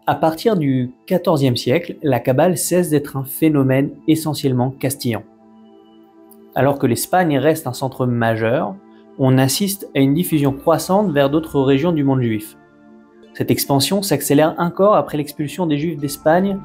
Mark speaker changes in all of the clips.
Speaker 1: À partir du XIVe siècle, la Kabbale cesse d'être un phénomène essentiellement castillan. Alors que l'Espagne reste un centre majeur, on assiste à une diffusion croissante vers d'autres régions du monde juif. Cette expansion s'accélère encore après l'expulsion des Juifs d'Espagne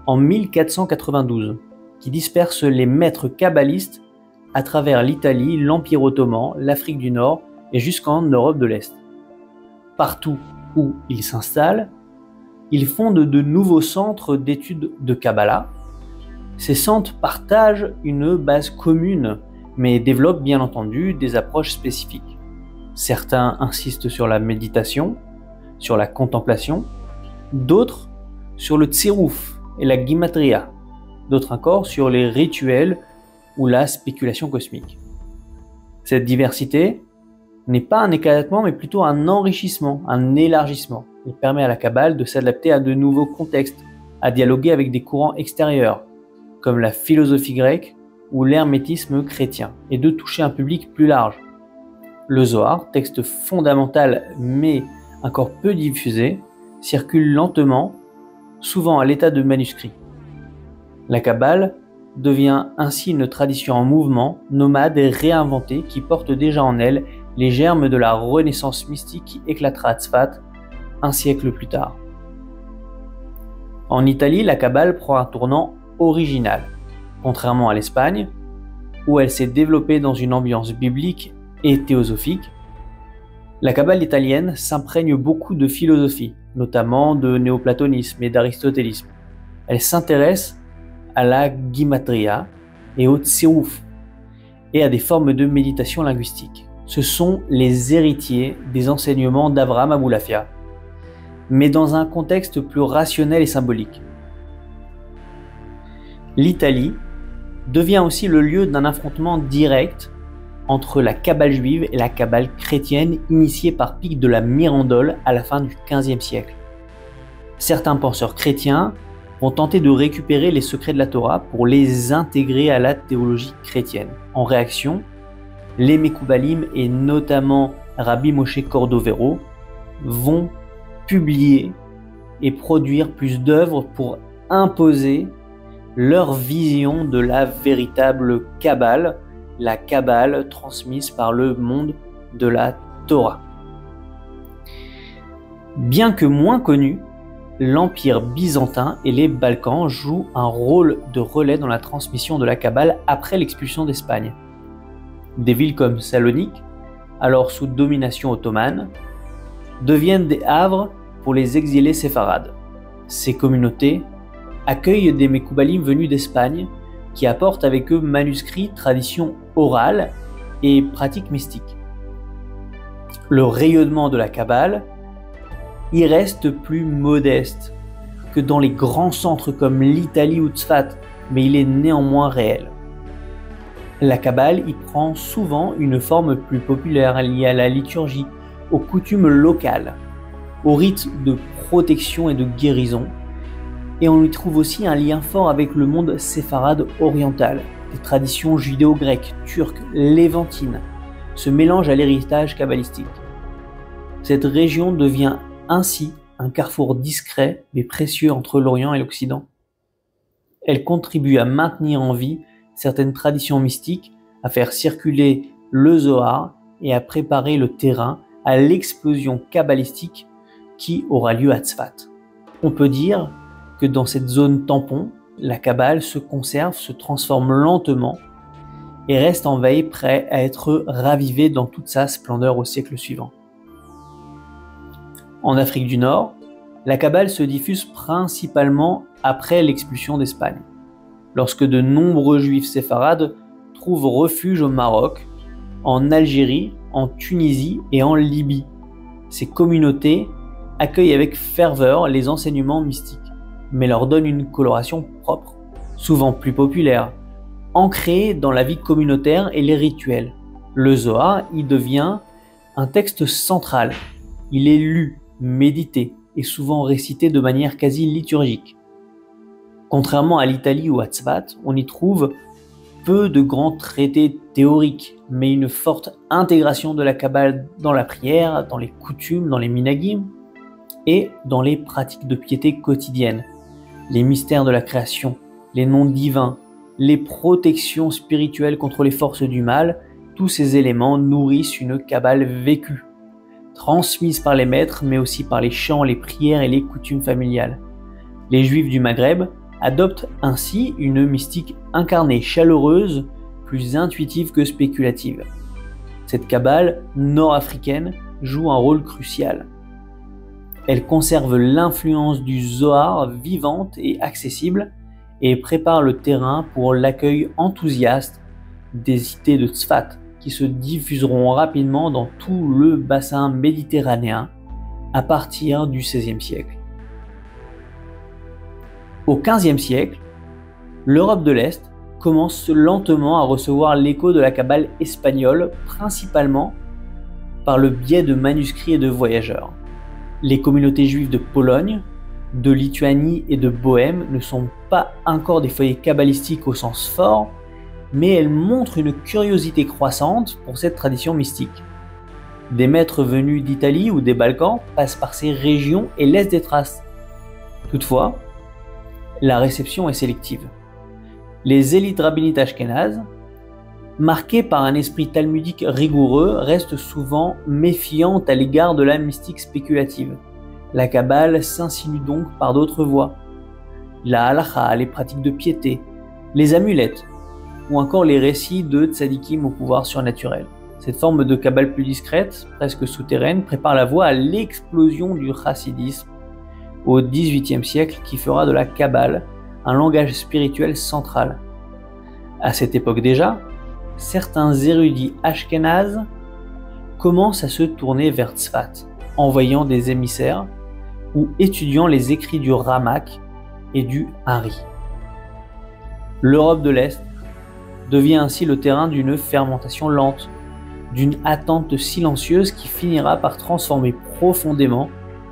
Speaker 1: en 1492, qui disperse les maîtres kabbalistes à travers l'Italie, l'Empire ottoman, l'Afrique du Nord et jusqu'en Europe de l'Est. Partout où ils s'installent, ils fondent de nouveaux centres d'études de Kabbalah. Ces centres partagent une base commune, mais développent bien entendu des approches spécifiques. Certains insistent sur la méditation, sur la contemplation, d'autres sur le tsirouf et la gimatria, d'autres encore sur les rituels ou la spéculation cosmique. Cette diversité n'est pas un éclatement, mais plutôt un enrichissement, un élargissement. Il permet à la Kabbale de s'adapter à de nouveaux contextes, à dialoguer avec des courants extérieurs, comme la philosophie grecque ou l'hermétisme chrétien, et de toucher un public plus large. Le Zohar, texte fondamental mais encore peu diffusé, circule lentement, souvent à l'état de manuscrit. La Kabbale devient ainsi une tradition en mouvement, nomade et réinventée qui porte déjà en elle les germes de la renaissance mystique qui éclatera à Tzfat un siècle plus tard. En Italie, la Kabbale prend un tournant original. Contrairement à l'Espagne, où elle s'est développée dans une ambiance biblique et théosophique, la Kabbale italienne s'imprègne beaucoup de philosophie, notamment de néoplatonisme et d'aristotélisme. Elle s'intéresse à la gimatria et au tsirouf, et à des formes de méditation linguistique. Ce sont les héritiers des enseignements d'Avraham Aboulafia, mais dans un contexte plus rationnel et symbolique. L'Italie devient aussi le lieu d'un affrontement direct entre la Kabbale juive et la Kabbale chrétienne initiée par Pic de la Mirandole à la fin du XVe siècle. Certains penseurs chrétiens vont tenter de récupérer les secrets de la Torah pour les intégrer à la théologie chrétienne. En réaction, les Mekoubalim et notamment Rabbi Moshe Cordovero vont publier et produire plus d'œuvres pour imposer leur vision de la véritable Kabbale, la Kabbale transmise par le monde de la Torah. Bien que moins connu, l'Empire byzantin et les Balkans jouent un rôle de relais dans la transmission de la Kabbale après l'expulsion d'Espagne. Des villes comme Salonique, alors sous domination ottomane, deviennent des havres pour les exilés séfarades. Ces communautés accueillent des Mekoubalim venus d'Espagne qui apportent avec eux manuscrits, traditions orales et pratiques mystiques. Le rayonnement de la Kabbale y reste plus modeste que dans les grands centres comme l'Italie ou Tzfat, mais il est néanmoins réel. La Kabbale y prend souvent une forme plus populaire liée à la liturgie, aux coutumes locales, aux rites de protection et de guérison, et on y trouve aussi un lien fort avec le monde séfarade oriental. Des traditions judéo-grecques, turques, lévantines se mélangent à l'héritage kabbalistique. Cette région devient ainsi un carrefour discret mais précieux entre l'Orient et l'Occident. Elle contribue à maintenir en vie certaines traditions mystiques, à faire circuler le Zohar et à préparer le terrain à l'explosion kabbalistique qui aura lieu à Tzfat. On peut dire que dans cette zone tampon, la Kabbale se conserve, se transforme lentement et reste en veille, prêt à être ravivée dans toute sa splendeur au siècle suivant. En Afrique du Nord, la Kabbale se diffuse principalement après l'expulsion d'Espagne, lorsque de nombreux juifs séfarades trouvent refuge au Maroc, en Algérie, en Tunisie et en Libye. Ces communautés accueillent avec ferveur les enseignements mystiques, mais leur donnent une coloration propre, souvent plus populaire, ancrée dans la vie communautaire et les rituels. Le Zohar y devient un texte central. Il est lu, médité et souvent récité de manière quasi liturgique. Contrairement à l'Italie ou à Tzfat, on y trouve peu de grands traités théoriques, mais une forte intégration de la Kabbale dans la prière, dans les coutumes, dans les minagim, et dans les pratiques de piété quotidiennes, les mystères de la création, les noms divins, les protections spirituelles contre les forces du mal, tous ces éléments nourrissent une Kabbale vécue, transmise par les maîtres, mais aussi par les chants, les prières et les coutumes familiales. Les Juifs du Maghreb adoptent ainsi une mystique incarnée, chaleureuse, plus intuitive que spéculative. Cette Kabbale nord-africaine joue un rôle crucial. Elle conserve l'influence du Zohar vivante et accessible et prépare le terrain pour l'accueil enthousiaste des idées de Tzfat qui se diffuseront rapidement dans tout le bassin méditerranéen à partir du XVIe siècle. Au XVe siècle, l'Europe de l'Est commence lentement à recevoir l'écho de la Kabbale espagnole, principalement par le biais de manuscrits et de voyageurs. Les communautés juives de Pologne, de Lituanie et de Bohême ne sont pas encore des foyers kabbalistiques au sens fort, mais elles montrent une curiosité croissante pour cette tradition mystique. Des maîtres venus d'Italie ou des Balkans passent par ces régions et laissent des traces. Toutefois, la réception est sélective. Les élites rabbiniques ashkénazes, marquées par un esprit talmudique rigoureux, restent souvent méfiantes à l'égard de la mystique spéculative. La Kabbale s'insinue donc par d'autres voies. La halakha, les pratiques de piété, les amulettes, ou encore les récits de tzadikim au pouvoir surnaturel. Cette forme de Kabbale plus discrète, presque souterraine, prépare la voie à l'explosion du chassidisme au XVIIIe siècle qui fera de la Kabbale un langage spirituel central. À cette époque déjà, certains érudits ashkénazes commencent à se tourner vers Tzfat, envoyant des émissaires ou étudiant les écrits du Ramak et du Hari. L'Europe de l'Est devient ainsi le terrain d'une fermentation lente, d'une attente silencieuse qui finira par transformer profondément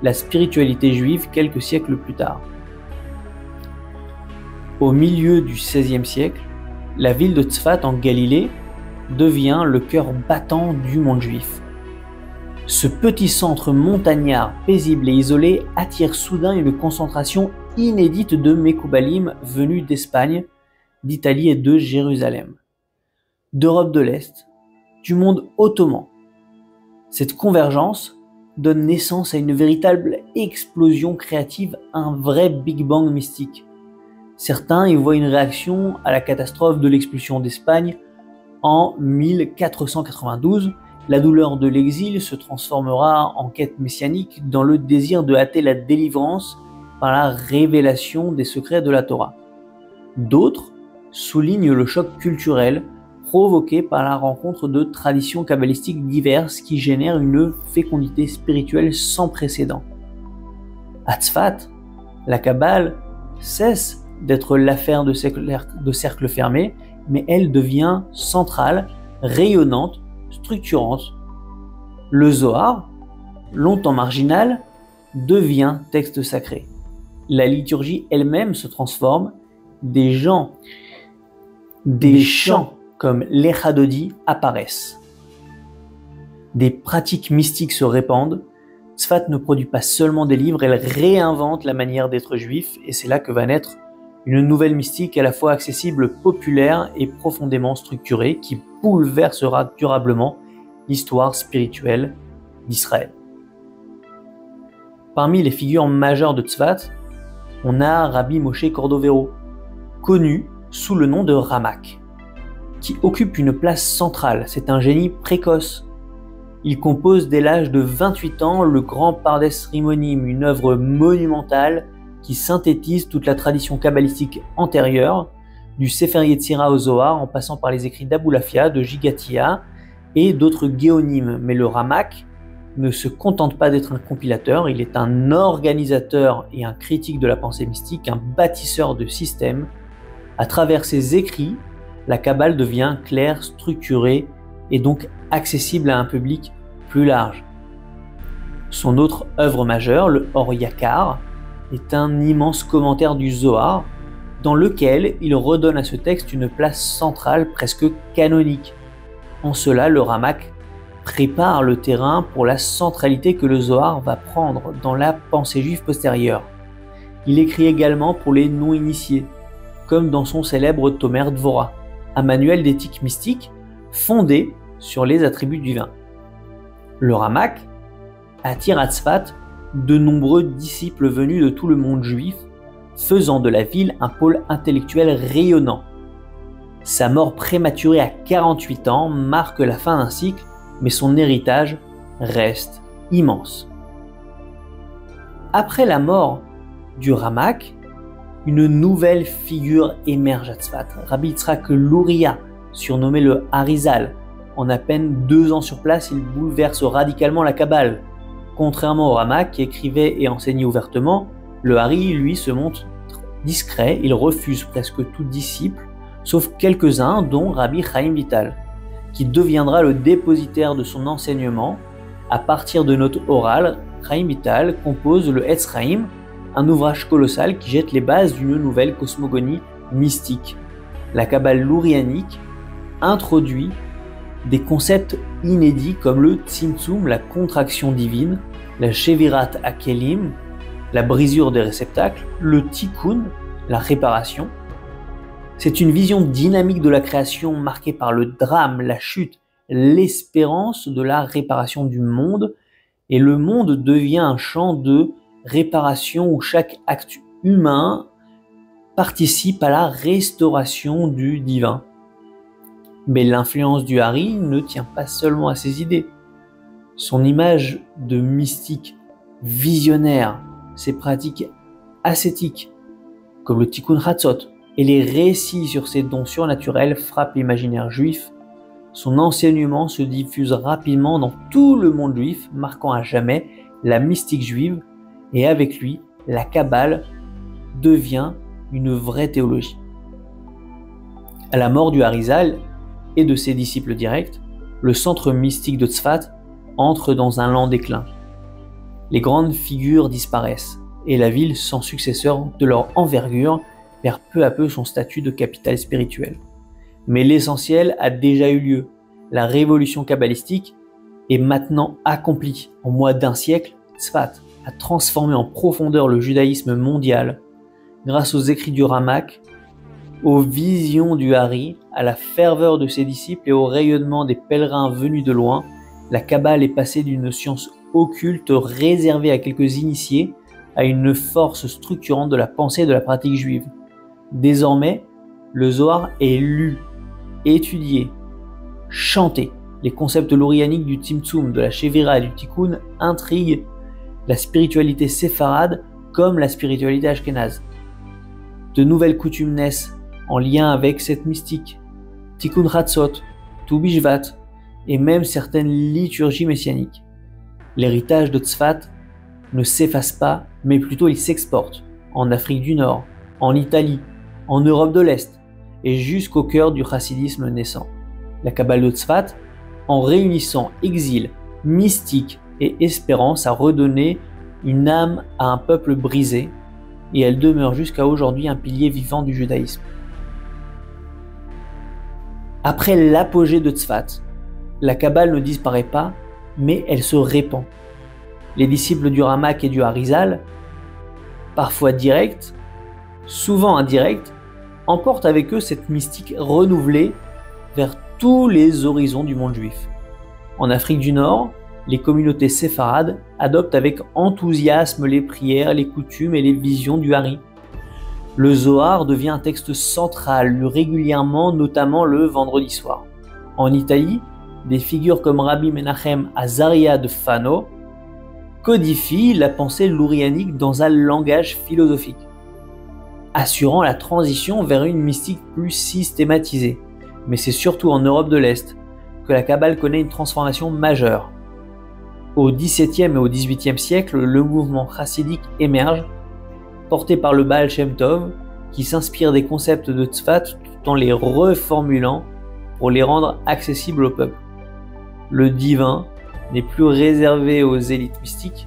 Speaker 1: la spiritualité juive quelques siècles plus tard. Au milieu du XVIe siècle, la ville de Tzfat en Galilée devient le cœur battant du monde juif. Ce petit centre montagnard, paisible et isolé attire soudain une concentration inédite de Mekoubalim venus d'Espagne, d'Italie et de Jérusalem, d'Europe de l'Est, du monde ottoman. Cette convergence donne naissance à une véritable explosion créative, un vrai Big Bang mystique. Certains y voient une réaction à la catastrophe de l'expulsion d'Espagne en 1492. La douleur de l'exil se transformera en quête messianique dans le désir de hâter la délivrance par la révélation des secrets de la Torah. D'autres soulignent le choc culturel provoqué par la rencontre de traditions kabbalistiques diverses qui génèrent une fécondité spirituelle sans précédent. À Tzfat, la Kabbale cesse d'être l'affaire de cercles fermés, mais elle devient centrale, rayonnante, structurante. Le Zohar, longtemps marginal, devient texte sacré. La liturgie elle-même se transforme, des chants comme l'Echadodi apparaissent. Des pratiques mystiques se répandent. Tzfat ne produit pas seulement des livres, elle réinvente la manière d'être juif, et c'est là que va naître une nouvelle mystique à la fois accessible, populaire et profondément structurée qui bouleversera durablement l'histoire spirituelle d'Israël. Parmi les figures majeures de Tzfat, on a Rabbi Moshe Cordovero, connu sous le nom de Ramak, qui occupe une place centrale. C'est un génie précoce. Il compose dès l'âge de 28 ans le Grand Pardes Rimonim, une œuvre monumentale qui synthétise toute la tradition kabbalistique antérieure, du Sefer Yetzira au Zohar, en passant par les écrits d'Abulafia, de Gigatia et d'autres géonymes. Mais le Ramak ne se contente pas d'être un compilateur, il est un organisateur et un critique de la pensée mystique, un bâtisseur de systèmes. À travers ses écrits, la Kabbale devient claire, structurée et donc accessible à un public plus large. Son autre œuvre majeure, le Or Yakar, est un immense commentaire du Zohar dans lequel il redonne à ce texte une place centrale presque canonique. En cela, le Ramak prépare le terrain pour la centralité que le Zohar va prendre dans la pensée juive postérieure. Il écrit également pour les non-initiés, comme dans son célèbre Tomer Dvorah, un manuel d'éthique mystique fondé sur les attributs divins. Le Ramak attire à Tzfat de nombreux disciples venus de tout le monde juif, faisant de la ville un pôle intellectuel rayonnant. Sa mort prématurée à 48 ans marque la fin d'un cycle, mais son héritage reste immense. Après la mort du Ramak, une nouvelle figure émerge à Tzfat. Rabbi Yitzhak Luria, surnommé le Harizal. En à peine 2 ans sur place, il bouleverse radicalement la Kabbale. Contrairement au Ramak qui écrivait et enseignait ouvertement, le Hari, lui, se montre discret. Il refuse presque tout disciple, sauf quelques-uns, dont Rabbi Chaim Vital, qui deviendra le dépositaire de son enseignement. À partir de notes orales, Chaim Vital compose le Etz Chaim, un ouvrage colossal qui jette les bases d'une nouvelle cosmogonie mystique. La Kabbale lourianique introduit des concepts inédits comme le Tzimtzum, la contraction divine, la Shevirat Hakelim, la brisure des réceptacles, le Tikkun, la réparation. C'est une vision dynamique de la création marquée par le drame, la chute, l'espérance de la réparation du monde, et le monde devient un champ de réparation où chaque acte humain participe à la restauration du divin. Mais l'influence du Hari ne tient pas seulement à ses idées. Son image de mystique visionnaire, ses pratiques ascétiques, comme le Tikkun Hatzot, et les récits sur ses dons surnaturels frappent l'imaginaire juif. Son enseignement se diffuse rapidement dans tout le monde juif, marquant à jamais la mystique juive, et avec lui, la Kabbale devient une vraie théologie. À la mort du Harizal et de ses disciples directs, le centre mystique de Tzfat entre dans un lent déclin. Les grandes figures disparaissent, et la ville sans successeur de leur envergure perd peu à peu son statut de capitale spirituelle. Mais l'essentiel a déjà eu lieu. La révolution kabbalistique est maintenant accomplie. En moins d'1 siècle, Tzfat a transformé en profondeur le judaïsme mondial grâce aux écrits du Ramak, aux visions du Hari, à la ferveur de ses disciples et au rayonnement des pèlerins venus de loin. La Kabbale est passée d'une science occulte réservée à quelques initiés à une force structurante de la pensée et de la pratique juive. Désormais, le Zohar est lu, étudié, chanté. Les concepts lourianiques du Tzimtzum, de la Shevira et du Tikkun intriguent la spiritualité séfarade comme la spiritualité ashkénaze. De nouvelles coutumes naissent en lien avec cette mystique. Tikkun Hatzot, Tu Bishvat et même certaines liturgies messianiques. L'héritage de Tzfat ne s'efface pas, mais plutôt il s'exporte en Afrique du Nord, en Italie, en Europe de l'Est et jusqu'au cœur du chassidisme naissant. La Kabbale de Tzfat, en réunissant exil, mystique et espérance, a redonné une âme à un peuple brisé, et elle demeure jusqu'à aujourd'hui un pilier vivant du judaïsme. Après l'apogée de Tzfat, la Kabbale ne disparaît pas, mais elle se répand. Les disciples du Ramak et du Harizal, parfois directs, souvent indirects, emportent avec eux cette mystique renouvelée vers tous les horizons du monde juif. En Afrique du Nord, les communautés séfarades adoptent avec enthousiasme les prières, les coutumes et les visions du Hari. Le Zohar devient un texte central, lu régulièrement, notamment le vendredi soir. En Italie, des figures comme Rabbi Menachem Azaria de Fano codifient la pensée lourianique dans un langage philosophique, assurant la transition vers une mystique plus systématisée. Mais c'est surtout en Europe de l'Est que la Kabbale connaît une transformation majeure. Au XVIIe et au XVIIIe siècle, le mouvement chassidique émerge, porté par le Baal Shem Tov, qui s'inspire des concepts de Tzfat tout en les reformulant pour les rendre accessibles au peuple. Le divin n'est plus réservé aux élites mystiques,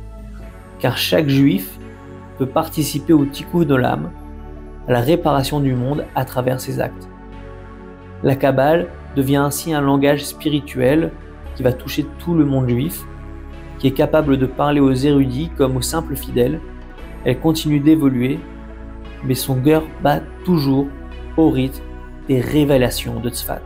Speaker 1: car chaque juif peut participer au tikkun olam, à la réparation du monde à travers ses actes. La Kabbale devient ainsi un langage spirituel qui va toucher tout le monde juif, qui est capable de parler aux érudits comme aux simples fidèles. Elle continue d'évoluer, mais son cœur bat toujours au rythme des révélations de Tzfat.